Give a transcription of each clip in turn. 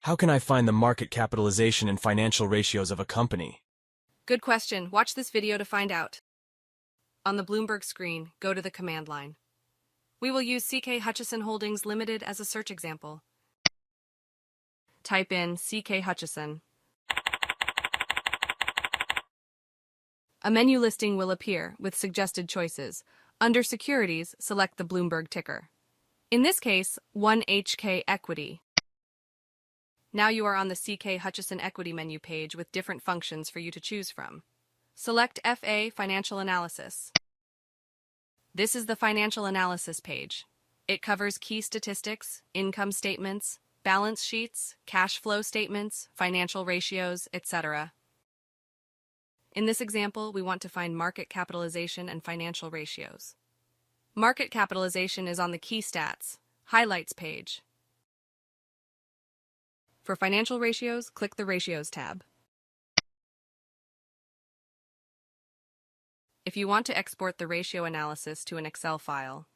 How can I find the market capitalization and financial ratios of a company? Good question. Watch this video to find out. On the Bloomberg screen, go to the command line. We will use CK Hutchison Holdings Ltd as a search example. Type in CK Hutchison. A menu listing will appear with suggested choices. Under Securities, select the Bloomberg ticker. In this case, 1HK Equity. Now you are on the CK Hutchison Equity menu page with different functions for you to choose from. Select FA Financial Analysis. This is the financial analysis page. It covers key statistics, income statements, balance sheets, cash flow statements, financial ratios, etc. In this example, we want to find market capitalization and financial ratios. Market capitalization is on the Key Stats, Highlights page. For financial ratios, click the Ratios tab. If you want to export the ratio analysis to an Excel file,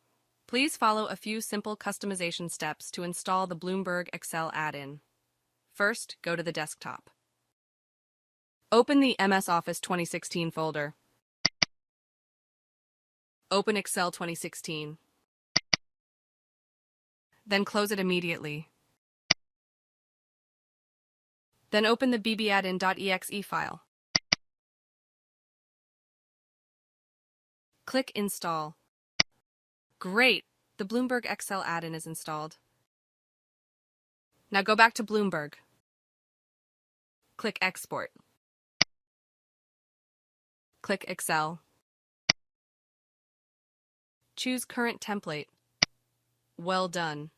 please follow a few simple customization steps to install the Bloomberg Excel Add-In. First, go to the desktop. Open the MS Office 2016 folder. Open Excel 2016. Then close it immediately. Then open the bb-addin.exe file. Click Install. Great! The Bloomberg Excel Add-In is installed. Now go back to Bloomberg. Click Export. Click Excel. Choose Current Template. Well done.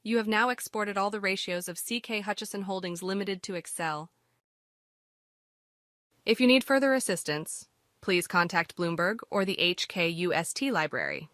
You have now exported all the ratios of CK Hutchison Holdings Ltd to Excel. If you need further assistance, please contact Bloomberg or the HKUST library.